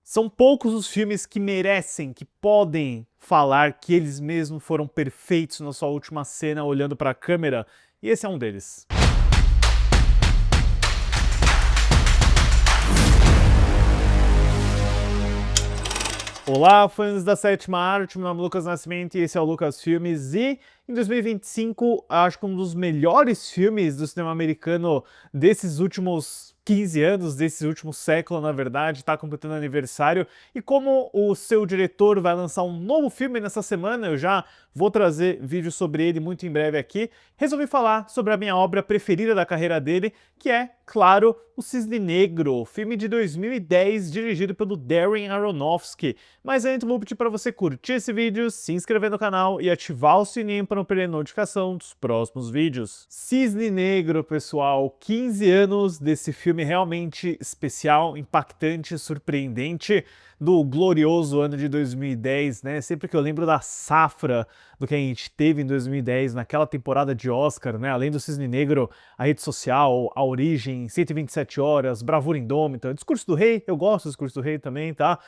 São poucos os filmes que merecem, que podem falar que eles mesmos foram perfeitos na sua última cena olhando para a câmera, e esse é um deles. Olá, fãs da sétima arte, meu nome é Lucas Nascimento e esse é o Lucas Filmes. E em 2025, acho que um dos melhores filmes do cinema americano desses últimos 15 anos, desse último século, na verdade, está completando aniversário. E como o seu diretor vai lançar um novo filme nessa semana, eu já vou trazer vídeo sobre ele muito em breve aqui, resolvi falar sobre a minha obra preferida da carreira dele, que é, claro, O Cisne Negro, filme de 2010 dirigido pelo Darren Aronofsky. Mas antes vou pedir para você curtir esse vídeo, se inscrever no canal e ativar o sininho para não perder notificação dos próximos vídeos. Cisne Negro, pessoal, 15 anos desse filme realmente especial, impactante, surpreendente, do glorioso ano de 2010, né? Sempre que eu lembro da safra do que a gente teve em 2010, naquela temporada de Oscar, né? Além do Cisne Negro, A Rede Social, A Origem, 127 Horas, Bravura Indômita, Discurso do Rei, eu gosto do Discurso do Rei também, tá?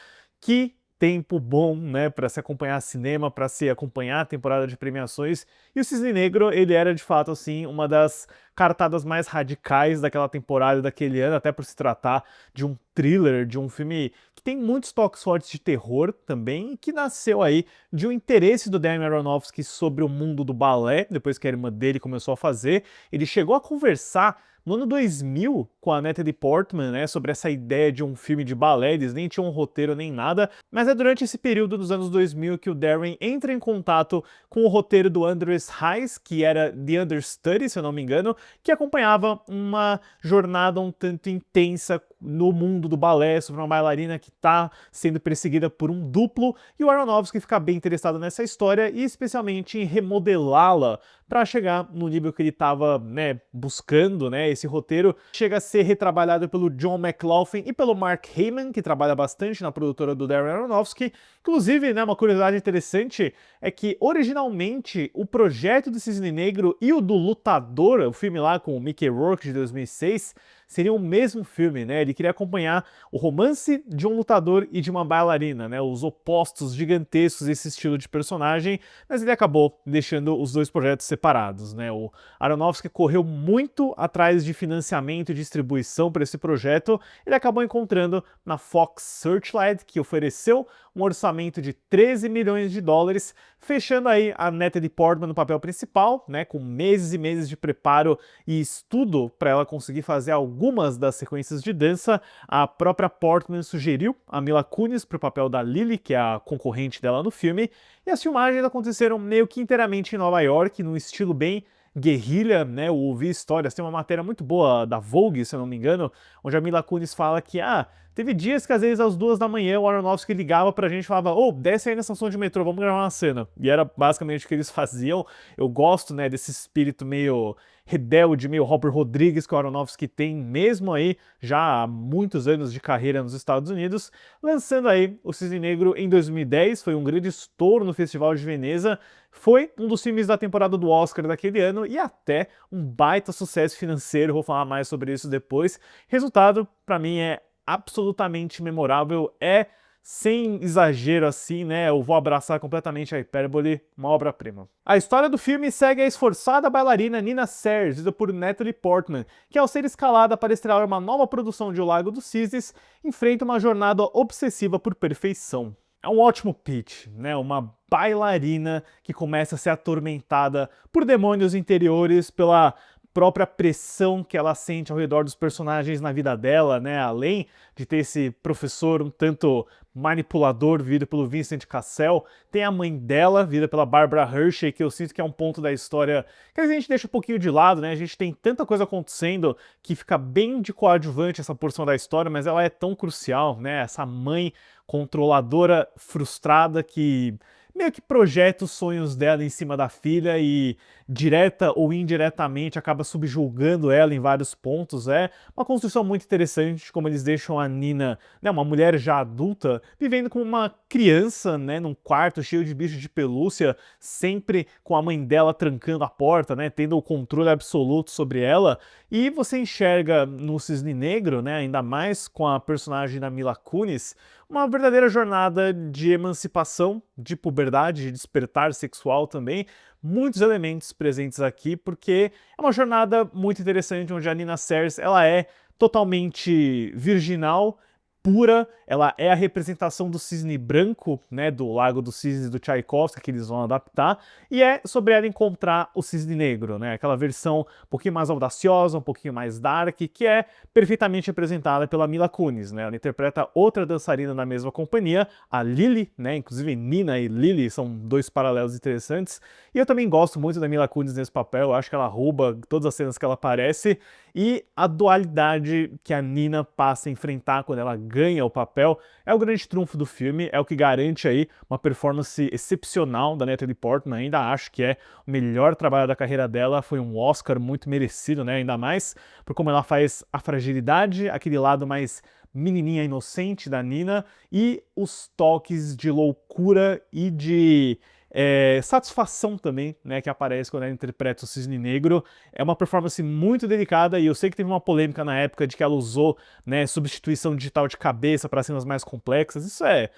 Que tempo bom, né, para se acompanhar cinema, para se acompanhar a temporada de premiações. E o Cisne Negro, ele era de fato assim uma das cartadas mais radicais daquela temporada, daquele ano, até por se tratar de um thriller, de um filme que tem muitos toques fortes de terror também, e que nasceu aí de um interesse do Darren Aronofsky sobre o mundo do balé, depois que a irmã dele começou a fazer. Ele chegou a conversar no ano 2000, com a Natalie Portman, né, sobre essa ideia de um filme de balé, eles nem tinham um roteiro nem nada, mas é durante esse período dos anos 2000 que o Darren entra em contato com o roteiro do Andreas Heiss, que era The Understudy, se eu não me engano, que acompanhava uma jornada um tanto intensa no mundo do balé, sobre uma bailarina que está sendo perseguida por um duplo, e o Aronofsky fica bem interessado nessa história e especialmente em remodelá-la para chegar no nível que ele estava, né, buscando, né? Esse roteiro chega a ser retrabalhado pelo John McLaughlin e pelo Mark Heyman, que trabalha bastante na produtora do Darren Aronofsky. Inclusive, né, uma curiosidade interessante é que originalmente o projeto do Cisne Negro e o do Lutador, o filme lá com o Mickey Rourke de 2006, seriam o mesmo filme, né? Ele queria acompanhar o romance de um lutador e de uma bailarina, né? Os opostos gigantescos desse estilo de personagem, mas ele acabou deixando os dois projetos separados, né? O Aronofsky correu muito atrás de financiamento e distribuição para esse projeto. Ele acabou encontrando na Fox Searchlight, que ofereceu um orçamento de 13 milhões de dólares, fechando aí a Natalie Portman no papel principal, né, com meses e meses de preparo e estudo para ela conseguir fazer algumas das sequências de dança. A própria Portman sugeriu a Mila Kunis para o papel da Lily, que é a concorrente dela no filme, e as filmagens aconteceram meio que inteiramente em Nova York, num estilo bem guerrilha, né? Eu ouvi histórias, tem uma matéria muito boa da Vogue, se eu não me engano, onde a Mila Kunis fala que, teve dias que às vezes às 2 da manhã o Aronofsky ligava pra gente e falava: ô, desce aí na estação de metrô, vamos gravar uma cena. E era basicamente o que eles faziam. Eu gosto, né, desse espírito meio rebelde, meio Robert Rodrigues que o Aronofsky tem, mesmo aí já há muitos anos de carreira nos Estados Unidos, lançando aí o Cisne Negro em 2010, foi um grande estouro no Festival de Veneza, foi um dos filmes da temporada do Oscar daquele ano e até um baita sucesso financeiro, vou falar mais sobre isso depois. Resultado, pra mim, é absolutamente memorável, é, sem exagero assim, né, eu vou abraçar completamente a hipérbole, uma obra-prima. A história do filme segue a esforçada bailarina Nina Sayre, vivida por Natalie Portman, que ao ser escalada para estrear uma nova produção de O Lago dos Cisnes, enfrenta uma jornada obsessiva por perfeição. É um ótimo pitch, né? Uma bailarina que começa a ser atormentada por demônios interiores, pela própria pressão que ela sente ao redor dos personagens na vida dela, né? Além de ter esse professor um tanto manipulador, vivido pelo Vincent Cassel, tem a mãe dela, vivida pela Barbara Hershey, que eu sinto que é um ponto da história que a gente deixa um pouquinho de lado, né? A gente tem tanta coisa acontecendo que fica bem de coadjuvante essa porção da história, mas ela é tão crucial, né? Essa mãe controladora frustrada que meio que projeta os sonhos dela em cima da filha e direta ou indiretamente acaba subjulgando ela em vários pontos. É uma construção muito interessante, como eles deixam a Nina, né, uma mulher já adulta, vivendo como uma criança, né, num quarto cheio de bichos de pelúcia, sempre com a mãe dela trancando a porta, né, tendo o controle absoluto sobre ela. E você enxerga no Cisne Negro, né, ainda mais com a personagem da Mila Kunis, uma verdadeira jornada de emancipação, de puberdade, de despertar sexual também. Muitos elementos presentes aqui, porque é uma jornada muito interessante, onde a Nina Sears, ela é totalmente virginal, pura, ela é a representação do cisne branco, né, do Lago dos Cisnes do Tchaikovsky, que eles vão adaptar, e é sobre ela encontrar o cisne negro, né, aquela versão um pouquinho mais audaciosa, um pouquinho mais dark, que é perfeitamente representada pela Mila Kunis, né, ela interpreta outra dançarina na mesma companhia, a Lily, né, inclusive Nina e Lily são dois paralelos interessantes, e eu também gosto muito da Mila Kunis nesse papel, eu acho que ela rouba todas as cenas que ela aparece, e a dualidade que a Nina passa a enfrentar quando ela ganha o papel é o grande trunfo do filme, é o que garante aí uma performance excepcional da Natalie Portman. Ainda acho que é o melhor trabalho da carreira dela, foi um Oscar muito merecido, né? Ainda mais por como ela faz a fragilidade, aquele lado mais menininha inocente da Nina e os toques de loucura e de satisfação também, né, que aparece quando ela interpreta o Cisne Negro. É uma performance muito delicada e eu sei que teve uma polêmica na época de que ela usou, né, substituição digital de cabeça para cenas mais complexas. Isso é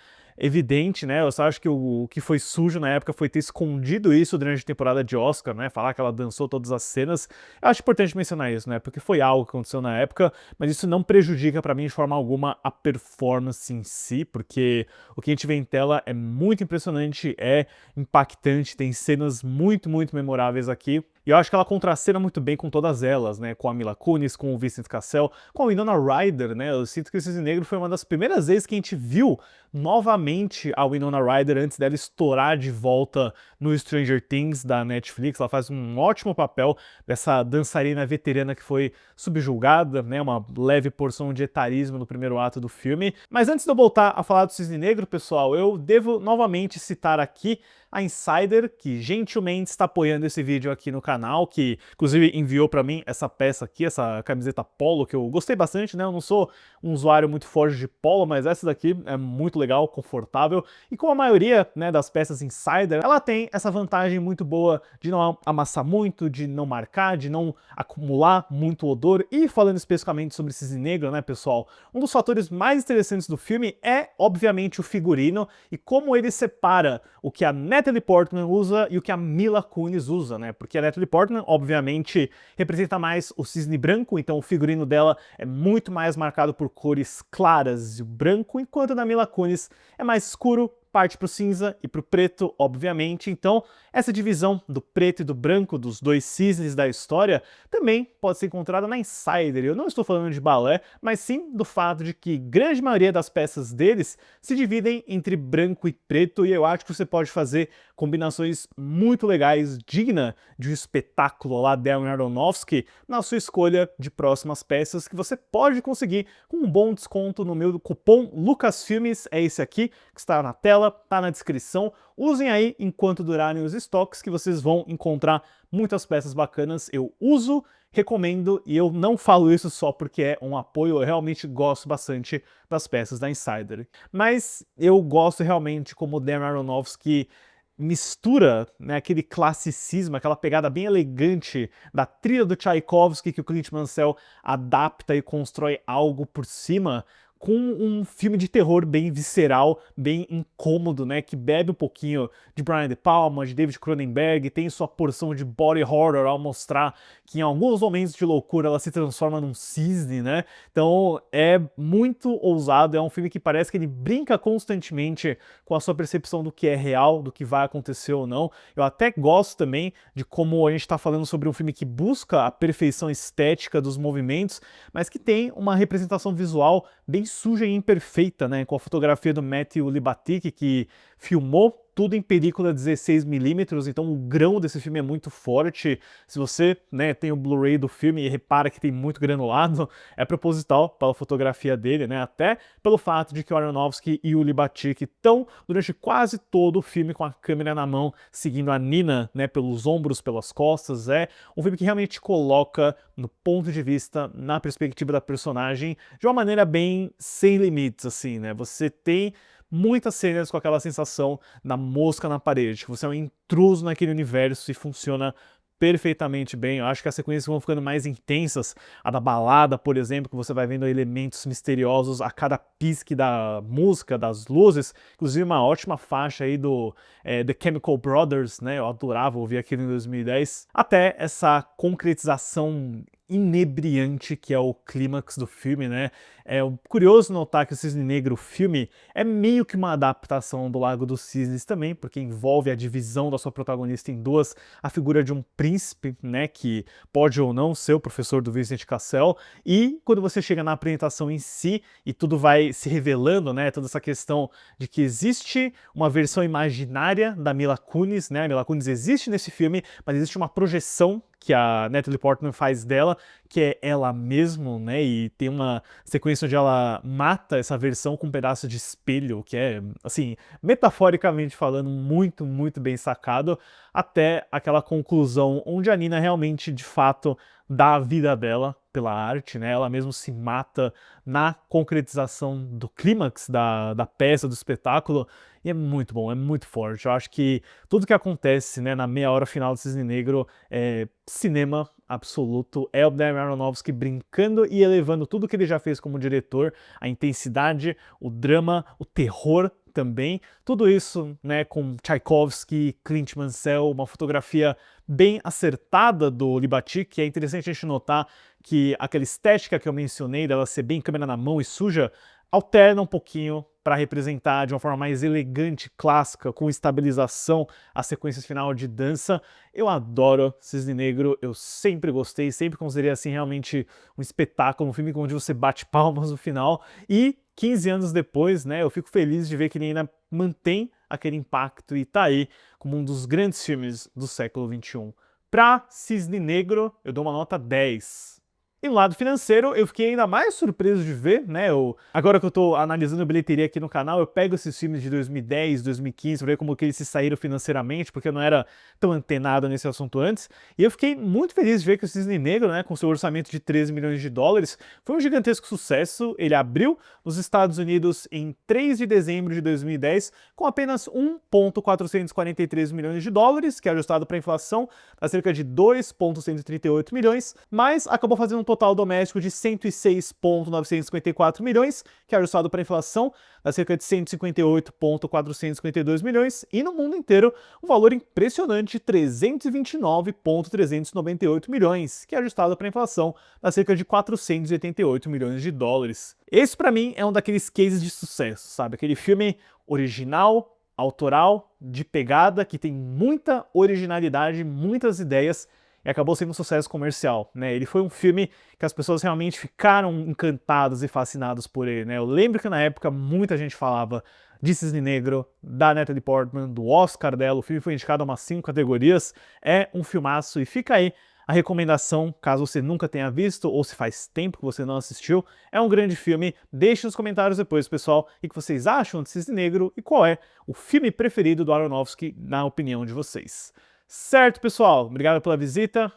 evidente, né? Eu só acho que o que foi sujo na época foi ter escondido isso durante a temporada de Oscar, né? Falar que ela dançou todas as cenas. Eu acho importante mencionar isso, né? Porque foi algo que aconteceu na época, mas isso não prejudica pra mim de forma alguma a performance em si, porque o que a gente vê em tela é muito impressionante, é impactante, tem cenas muito, muito memoráveis aqui. E eu acho que ela contracena muito bem com todas elas, né? Com a Mila Kunis, com o Vincent Cassel, com a Winona Ryder, né? Eu sinto que o Cisne Negro foi uma das primeiras vezes que a gente viu novamente a Winona Ryder antes dela estourar de volta no Stranger Things da Netflix. Ela faz um ótimo papel dessa dançarina veterana que foi subjugada, né? Uma leve porção de etarismo no primeiro ato do filme. Mas antes de eu voltar a falar do Cisne Negro, pessoal, eu devo novamente citar aqui a Insider, que gentilmente está apoiando esse vídeo aqui no canal, que inclusive enviou para mim essa peça aqui, essa camiseta polo, que eu gostei bastante, né? Eu não sou um usuário muito forte de polo, mas essa daqui é muito legal, confortável, e como a maioria, né, das peças Insider, ela tem essa vantagem muito boa de não amassar muito, de não marcar, de não acumular muito odor. E falando especificamente sobre Cisne Negro, né, pessoal, um dos fatores mais interessantes do filme é, obviamente, o figurino e como ele separa o que a Natalie Portman usa e o que a Mila Kunis usa, né? Porque a Natalie Portman, obviamente, representa mais o cisne branco, então o figurino dela é muito mais marcado por cores claras e branco, enquanto o da Mila Kunis é mais escuro, parte para o cinza e para o preto, obviamente. Então, essa divisão do preto e do branco, dos dois cisnes da história, também pode ser encontrada na Insider. Eu não estou falando de balé, mas sim do fato de que grande maioria das peças deles se dividem entre branco e preto, e eu acho que você pode fazer combinações muito legais, digna de um espetáculo lá Darren Aronofsky, na sua escolha de próximas peças, que você pode conseguir com um bom desconto no meu cupom LUCASFILMES, é esse aqui, que está na tela, tá na descrição. Usem aí enquanto durarem os estoques, que vocês vão encontrar muitas peças bacanas. Eu uso, recomendo, e eu não falo isso só porque é um apoio, eu realmente gosto bastante das peças da Insider. Mas eu gosto realmente como o Darren Aronofsky mistura, né, aquele classicismo, aquela pegada bem elegante da trilha do Tchaikovsky que o Clint Mansell adapta e constrói algo por cima, com um filme de terror bem visceral, bem incômodo, né, que bebe um pouquinho de Brian De Palma, de David Cronenberg, tem sua porção de body horror ao mostrar que em alguns momentos de loucura ela se transforma num cisne, né? Então é muito ousado, é um filme que parece que ele brinca constantemente com a sua percepção do que é real, do que vai acontecer ou não. Eu até gosto também de como a gente está falando sobre um filme que busca a perfeição estética dos movimentos, mas que tem uma representação visual bem suja e imperfeita, né, com a fotografia do Matthew Libatic, que filmou tudo em película 16mm, então o grão desse filme é muito forte. Se você, né, tem o Blu-ray do filme e repara que tem muito granulado, é proposital pela fotografia dele, né, até pelo fato de que o Aronofsky e o Libatic estão durante quase todo o filme com a câmera na mão, seguindo a Nina, né, pelos ombros, pelas costas. É um filme que realmente coloca no ponto de vista, na perspectiva da personagem, de uma maneira bem sem limites, assim, né, você tem muitas cenas com aquela sensação da mosca na parede, que você é um intruso naquele universo e funciona perfeitamente bem. Eu acho que as sequências vão ficando mais intensas. A da balada, por exemplo, que você vai vendo elementos misteriosos a cada pisque da música, das luzes. Inclusive uma ótima faixa aí do The Chemical Brothers, né? Eu adorava ouvir aquilo em 2010. Até essa concretização inebriante que é o clímax do filme, né? É curioso notar que o Cisne Negro, o filme, é meio que uma adaptação do Lago dos Cisnes também, porque envolve a divisão da sua protagonista em duas, a figura de um príncipe, né, que pode ou não ser o professor do Vincent Cassel, e quando você chega na apresentação em si, e tudo vai se revelando, né, toda essa questão de que existe uma versão imaginária da Mila Kunis, né, a Mila Kunis existe nesse filme, mas existe uma projeção que a Natalie Portman faz dela, que é ela mesma, né, e tem uma sequência onde ela mata essa versão com um pedaço de espelho, que é, assim, metaforicamente falando, muito, muito bem sacado, até aquela conclusão onde a Nina realmente, de fato, dá a vida dela pela arte, né, ela mesmo se mata na concretização do clímax da peça, do espetáculo, e é muito bom, é muito forte. Eu acho que tudo que acontece, né, na meia hora final do Cisne Negro é cinema absoluto, é o Darren Aronofsky brincando e elevando tudo que ele já fez como diretor, a intensidade, o drama, o terror também, tudo isso, né, com Tchaikovsky, Clint Mansell, uma fotografia bem acertada do Libati, que é interessante a gente notar que aquela estética que eu mencionei, dela ser bem câmera na mão e suja, alterna um pouquinho para representar de uma forma mais elegante, clássica, com estabilização, as sequências final de dança. Eu adoro Cisne Negro, eu sempre gostei, sempre considerei assim realmente um espetáculo, um filme onde você bate palmas no final, e 15 anos depois, né, eu fico feliz de ver que ele ainda mantém aquele impacto e tá aí como um dos grandes filmes do século XXI. Pra Cisne Negro, eu dou uma nota 10. E no lado financeiro, eu fiquei ainda mais surpreso de ver, né? Agora que eu tô analisando a bilheteria aqui no canal, eu pego esses filmes de 2010, 2015, pra ver como que eles se saíram financeiramente, porque eu não era tão antenado nesse assunto antes. E eu fiquei muito feliz de ver que o Cisne Negro, né, com seu orçamento de 13 milhões de dólares, foi um gigantesco sucesso. Ele abriu nos Estados Unidos em 3 de dezembro de 2010, com apenas 1,443 milhões de dólares, que é ajustado para a inflação, a cerca de 2,138 milhões, mas acabou fazendo um total doméstico de 106,954 milhões, que é ajustado para a inflação, dá cerca de 158,452 milhões, e no mundo inteiro um valor impressionante de 329,398 milhões, que é ajustado para a inflação, dá cerca de 488 milhões de dólares. Esse para mim é um daqueles cases de sucesso, sabe? Aquele filme original, autoral, de pegada, que tem muita originalidade, muitas ideias, e acabou sendo um sucesso comercial, né? Ele foi um filme que as pessoas realmente ficaram encantadas e fascinadas por ele, né? Eu lembro que na época muita gente falava de Cisne Negro, da Natalie Portman, do Oscar dela, o filme foi indicado a umas 5 categorias, é um filmaço e fica aí a recomendação, caso você nunca tenha visto ou se faz tempo que você não assistiu, é um grande filme. Deixe nos comentários depois, pessoal, o que vocês acham de Cisne Negro e qual é o filme preferido do Aronofsky na opinião de vocês. Certo, pessoal? Obrigado pela visita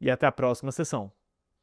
e até a próxima sessão.